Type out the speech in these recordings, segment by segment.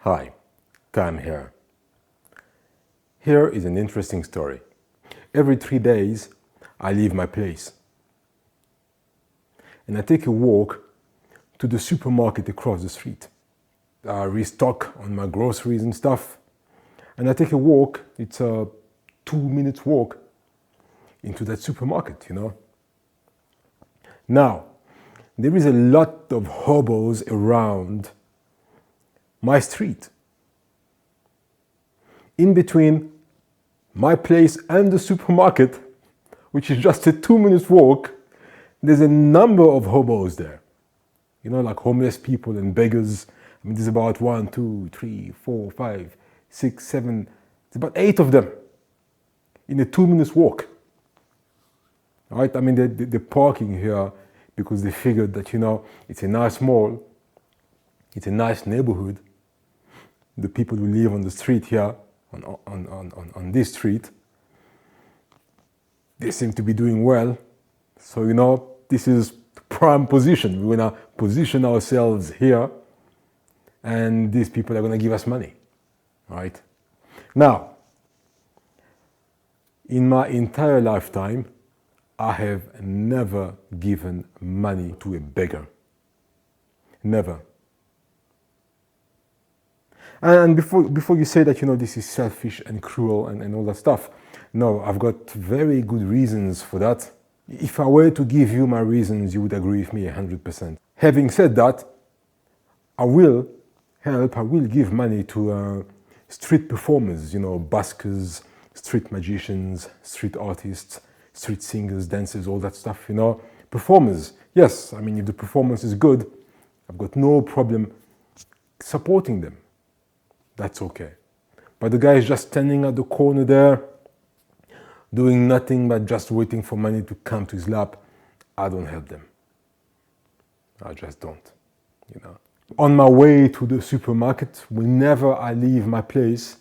Hi, Tam here. Here is an interesting story. Every 3 days, I leave my place and I take a walk to the supermarket across the street. I restock on my groceries and stuff, and I take a walk. It's a 2 minute walk into that supermarket, Now, there is a lot of hobos around my street. In between my place and the supermarket, which is just a 2 minute walk, there's a number of hobos there. Like homeless people and beggars. I mean, there's about 1, 2, 3, 4, 5, 6, 7, it's about 8 of them in a 2 minute walk. All right? I mean, they're parking here because they figured that, it's a nice mall, it's a nice neighborhood. The people who live on the street here, on this street, they seem to be doing well. So, this is prime position. We're going to position ourselves here, and these people are going to give us money, right? Now, in my entire lifetime, I have never given money to a beggar. Never. And before you say that, this is selfish and cruel and all that stuff, no, I've got very good reasons for that. If I were to give you my reasons, you would agree with me 100%. Having said that, I will give money to street performers, buskers, street magicians, street artists, street singers, dancers, all that stuff, Performers, yes, I mean, if the performance is good, I've got no problem supporting them. That's okay. But the guy is just standing at the corner there, doing nothing but just waiting for money to come to his lap. I don't help them. I just don't, On my way to the supermarket, whenever I leave my place,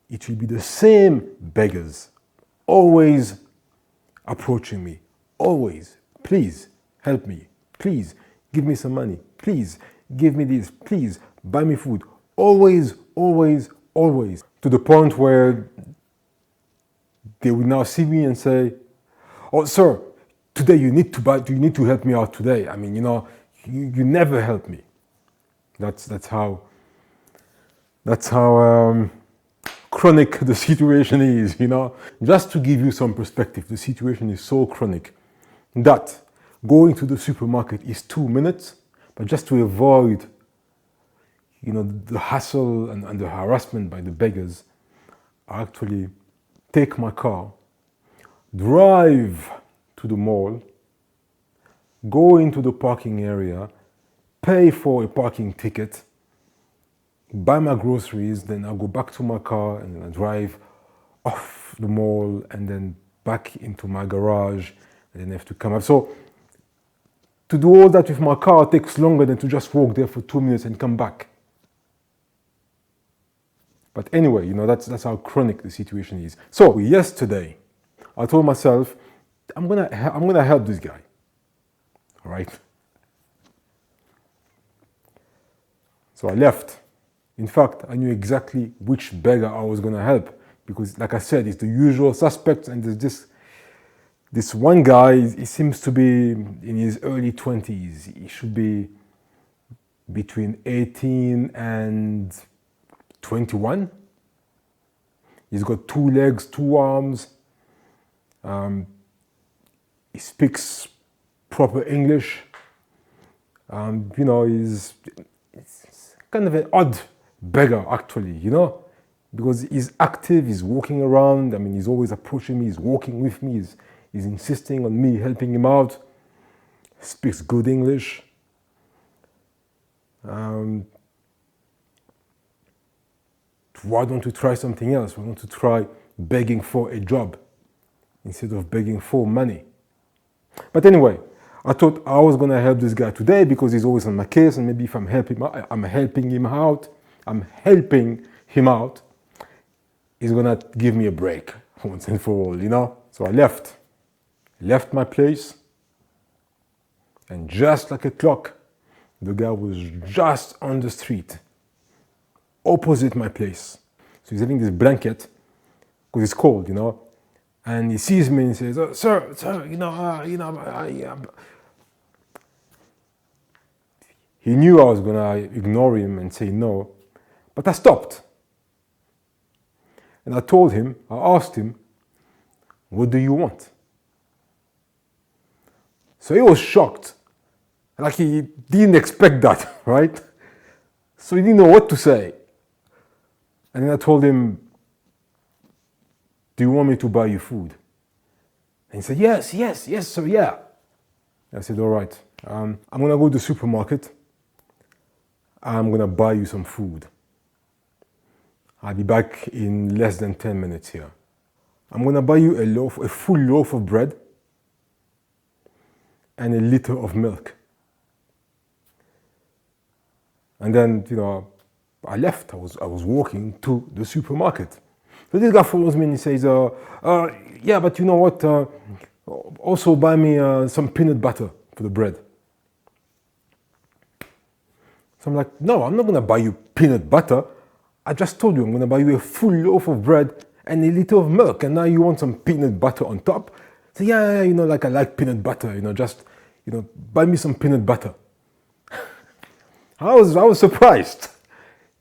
it will be the same beggars, always approaching me, always. Please help me. Please give me some money. Please give me this. Please buy me food. Always, always, always. To the point where they will now see me and say, "Oh, sir, today you need to help me out today. I mean, you never help me." That's how chronic the situation is, Just to give you some perspective, the situation is so chronic that going to the supermarket is 2 minutes, but just to avoid the hassle and the harassment by the beggars, I actually take my car, drive to the mall, go into the parking area, pay for a parking ticket, buy my groceries, then I go back to my car and I drive off the mall and then back into my garage and then I have to come up. So to do all that with my car takes longer than to just walk there for 2 minutes and come back. But anyway, that's how chronic the situation is. So yesterday, I told myself, I'm gonna help this guy. All right. So I left. In fact, I knew exactly which beggar I was gonna help because, like I said, it's the usual suspects, and there's this one guy. He seems to be in his early 20s. He should be between 18 and 21. He's got 2 legs, 2 arms. He speaks proper English. He's kind of an odd beggar, actually, because he's active, he's walking around. I mean, he's always approaching me, he's walking with me, he's insisting on me helping him out. He speaks good English. Why don't you try something else? Why don't you try begging for a job instead of begging for money? But anyway, I thought I was going to help this guy today because he's always on my case, and maybe if I'm helping him out, he's going to give me a break once and for all, So I left my place, and just like a clock, the guy was just on the street, opposite my place. So he's having this blanket because it's cold, you know. And he sees me and he says, "Oh, sir, He knew I was gonna ignore him and say no, but I stopped. And I asked him, what do you want? So he was shocked. Like he didn't expect that, right? So he didn't know what to say. And then I told him, do you want me to buy you food? And he said, yes, sir, yeah. I said, all right, I'm gonna go to the supermarket. I'm gonna buy you some food. I'll be back in less than 10 minutes here. I'm gonna buy you a full loaf of bread and a liter of milk. And then, I left. I was walking to the supermarket. So this guy follows me and he says, yeah, but you know what? Also buy me some peanut butter for the bread. So I'm like, no, I'm not gonna buy you peanut butter. I just told you I'm gonna buy you a full loaf of bread and a liter of milk, and now you want some peanut butter on top? So yeah, I like peanut butter, buy me some peanut butter. I was surprised.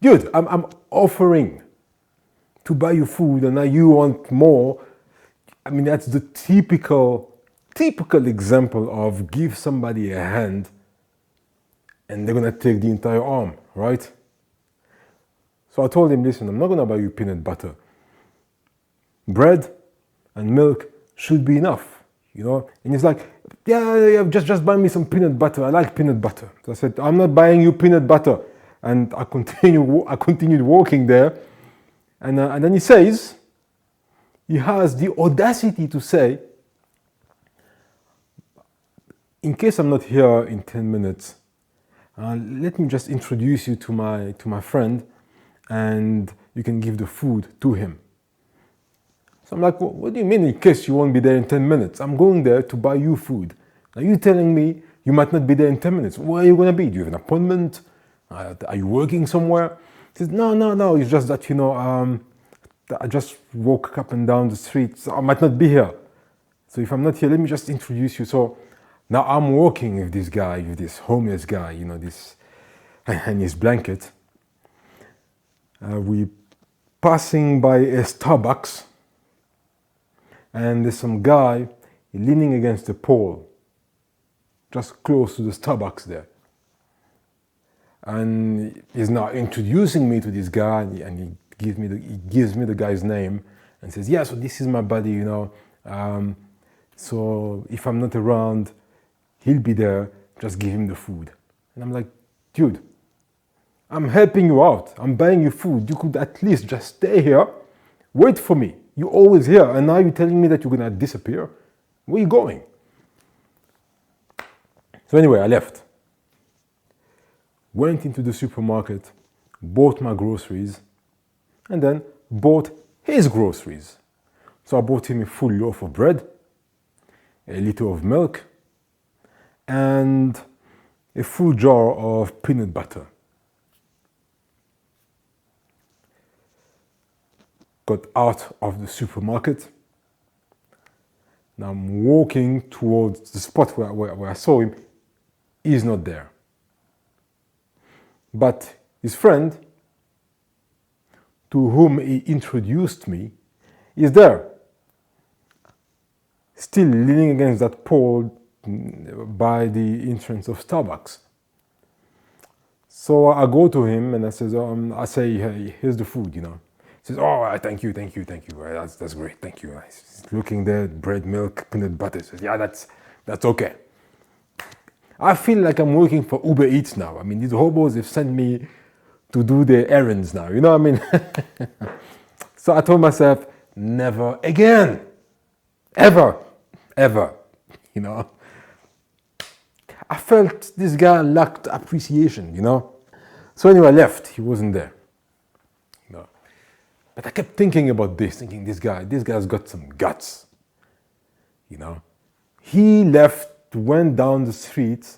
Dude, I'm offering to buy you food and now you want more. I mean, that's the typical example of give somebody a hand and they're gonna take the entire arm, right? So I told him, listen, I'm not gonna buy you peanut butter. Bread and milk should be enough, And he's like, yeah, just buy me some peanut butter. I like peanut butter. So I said, I'm not buying you peanut butter. And I continued walking there. And then he has the audacity to say, in case I'm not here in 10 minutes, let me just introduce you to my friend, and you can give the food to him. So I'm like, what do you mean in case you won't be there in 10 minutes? I'm going there to buy you food. Now you're telling me you might not be there in 10 minutes. Where are you going to be? Do you have an appointment? Are you working somewhere? He says, no, it's just that, I just walk up and down the street, so I might not be here. So if I'm not here, let me just introduce you. So now I'm walking with this guy, with this homeless guy, this and his blanket. We passing by a Starbucks, and there's some guy leaning against a pole, just close to the Starbucks there. And he's now introducing me to this guy, and he gives me the guy's name, and says, yeah, so this is my buddy, so if I'm not around, he'll be there, just give him the food. And I'm like, dude, I'm helping you out. I'm buying you food. You could at least just stay here, wait for me. You're always here, and now you're telling me that you're gonna disappear? Where are you going? So anyway, I left. Went into the supermarket, bought my groceries, and then bought his groceries. So I bought him a full loaf of bread, a liter of milk, and a full jar of peanut butter. Got out of the supermarket. Now I'm walking towards the spot where I saw him. He's not there. But his friend, to whom he introduced me, is there. Still leaning against that pole by the entrance of Starbucks. So I go to him and I say, hey, here's the food, He says, oh, thank you. That's great, thank you. He's looking there, bread, milk, peanut butter. He says, yeah, that's okay. I feel like I'm working for Uber Eats now. I mean, these hobos have sent me to do their errands now, what I mean? So I told myself, never again, ever. I felt this guy lacked appreciation, So anyway, I left. He wasn't there. But I kept thinking about this guy's got some guts. He left, went down the street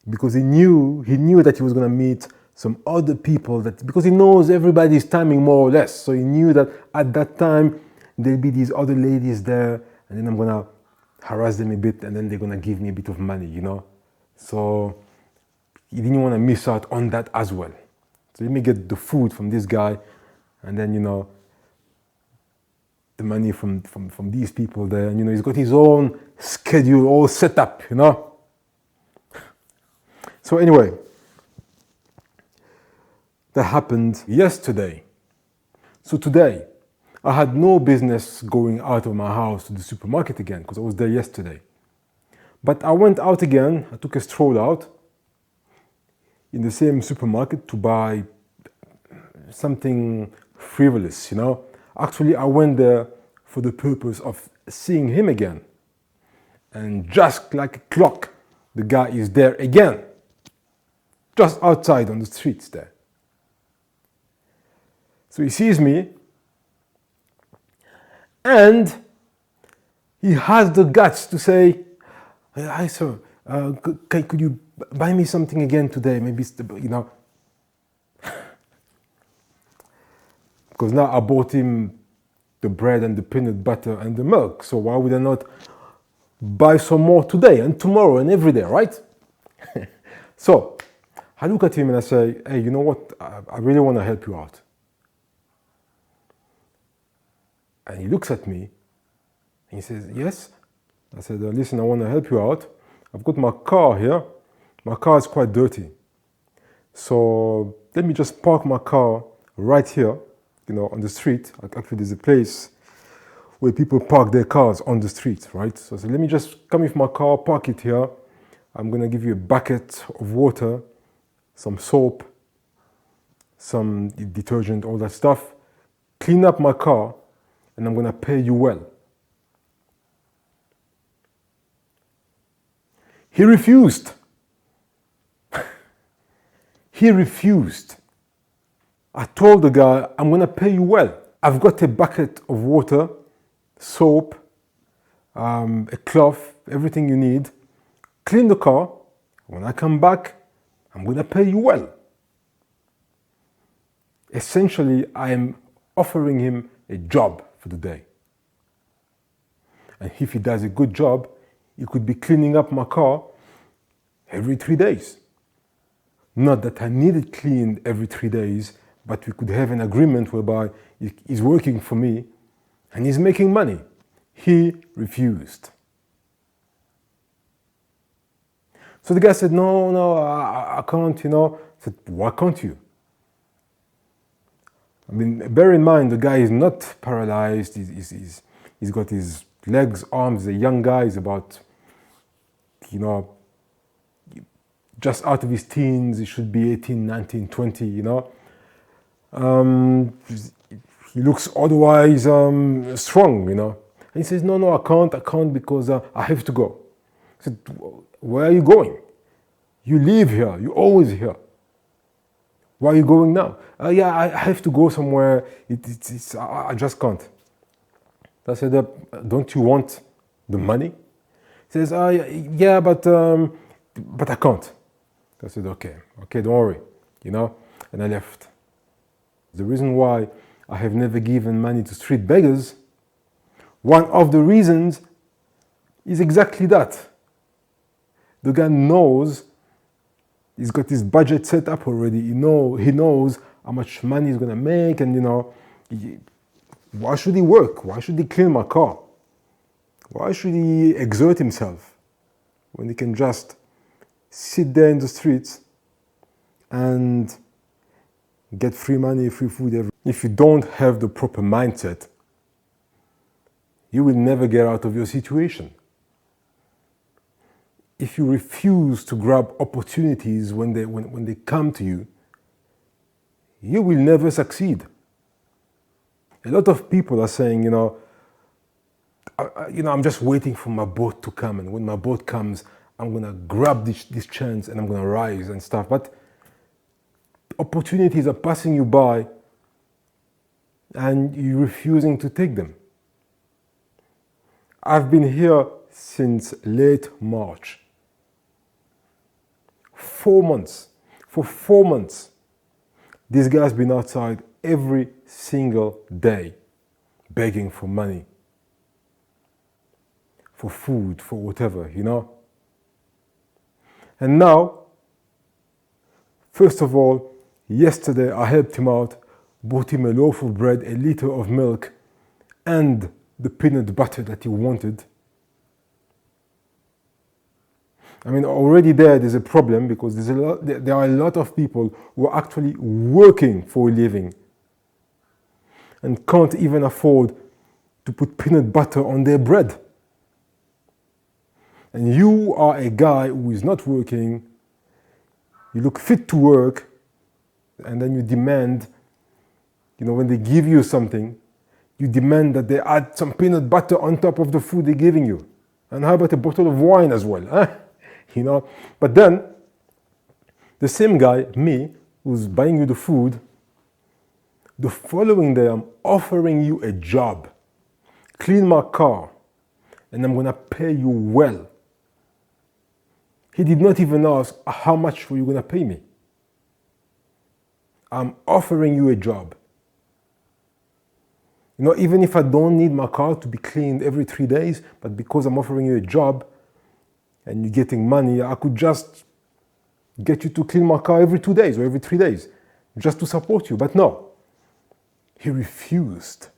because he knew that he was going to meet some other people, that because he knows everybody's timing more or less. So he knew that at that time there'll be these other ladies there, and then I'm gonna harass them a bit, and then they're gonna give me a bit of money, you know. So he didn't want to miss out on that as well. So let me get the food from this guy, and then, you know, the money from these people there. And, you know, he's got his own schedule all set up, you know. So anyway, that happened yesterday. So today, I had no business going out of my house to the supermarket again because I was there yesterday. But I went out again, I took a stroll out in the same supermarket to buy something frivolous, you know. Actually, I went there for the purpose of seeing him again. And just like a clock, the guy is there again. Just outside on the streets there. So he sees me, and he has the guts to say, "Hi sir, could you buy me something again today? Maybe it's you know." Because now I bought him the bread and the peanut butter and the milk. So why would I not buy some more today and tomorrow and every day, right? So I look at him and I say, "Hey, you know what? I really want to help you out." And he looks at me and he says, "Yes." I said, "Listen, I want to help you out. I've got my car here. My car is quite dirty. So let me just park my car right here, you know, on the street." Actually, there's a place where people park their cars on the street, right? So I said, "Let me just come with my car, park it here. I'm going to give you a bucket of water, some soap, some detergent, all that stuff. Clean up my car, and I'm going to pay you well." He refused. He refused. I told the guy, "I'm going to pay you well. I've got a bucket of water, soap, a cloth, everything you need. Clean the car. When I come back, I'm going to pay you well." Essentially, I am offering him a job for the day. And if he does a good job, he could be cleaning up my car every 3 days. Not that I need it cleaned every 3 days, but we could have an agreement whereby he's working for me and he's making money. He refused. So the guy said, no, I can't, you know. I said, "Why can't you?" I mean, bear in mind, the guy is not paralyzed. He's got his legs, arms. He's a young guy. He's about, you know, just out of his teens. He should be 18, 19, 20, you know. He looks otherwise strong, you know. And he says, no, I can't because I have to go. I said, "Where are you going? You live here. You're always here. Why are you going now?" "Yeah, I have to go somewhere. I just can't." I said, "Don't you want the money?" He says, "Yeah, but I can't." I said, okay, don't worry, you know. And I left. The reason why I have never given money to street beggars, one of the reasons is exactly that. The guy knows, he's got his budget set up already. He knows how much money he's gonna make, and you know, why should he work? Why should he clean my car? Why should he exert himself when he can just sit there in the streets and get free money, free food? If you don't have the proper mindset, you will never get out of your situation. If you refuse to grab opportunities when they come to you, you will never succeed. A lot of people are saying, I'm just waiting for my boat to come, and when my boat comes, I'm gonna grab this chance and I'm gonna rise and stuff. But opportunities are passing you by, and you're refusing to take them. I've been here since late March. 4 months. For 4 months, This guy's been outside every single day, begging for money, for food, for whatever, you know. And now, first of all, yesterday I helped him out, bought him a loaf of bread, a liter of milk, and the peanut butter that he wanted. I mean, already there's a problem, because there are a lot of people who are actually working for a living and can't even afford to put peanut butter on their bread. And you are a guy who is not working, you look fit to work, and then you demand, when they give you something, you demand that they add some peanut butter on top of the food they're giving you. And how about a bottle of wine as well? Huh? But then, the same guy, me, who's buying you the food, the following day I'm offering you a job. Clean my car, and I'm gonna pay you well. He did not even ask, how much were you gonna pay me? I'm offering you a job. Even if I don't need my car to be cleaned every 3 days, but because I'm offering you a job and you're getting money, I could just get you to clean my car every 2 days or every 3 days, just to support you. But no, he refused.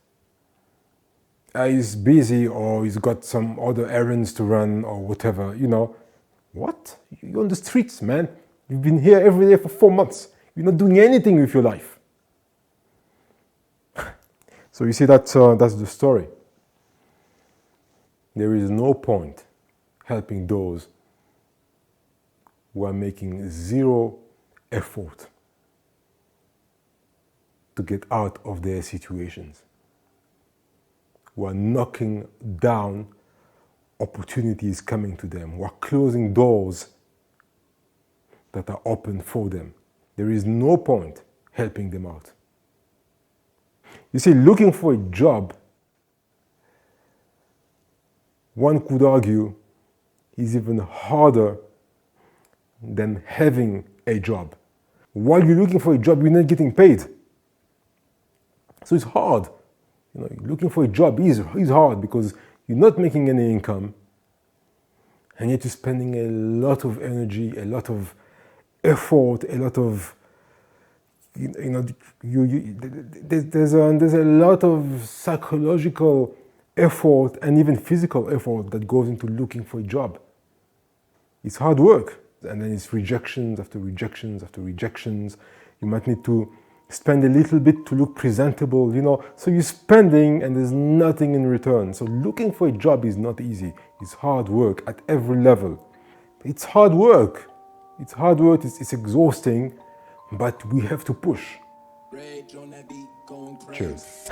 He's busy, or he's got some other errands to run, or whatever, What? You're on the streets, man. You've been here every day for 4 months. You're not doing anything with your life. So you see, that's the story. There is no point helping those who are making zero effort to get out of their situations, who are knocking down opportunities coming to them, who are closing doors that are open for them. There is no point helping them out. You see, looking for a job, one could argue, is even harder than having a job. While you're looking for a job, you're not getting paid. So it's hard. Looking for a job is hard, because you're not making any income, and yet you're spending a lot of energy, a lot of effort, a lot of there's a lot of psychological effort and even physical effort that goes into looking for a job. It's hard work, and then it's rejections after rejections after rejections. You might need to spend a little bit to look presentable, So you're spending and there's nothing in return. So looking for a job is not easy. It's hard work at every level. It's hard work. It's exhausting, but we have to push. Cheers.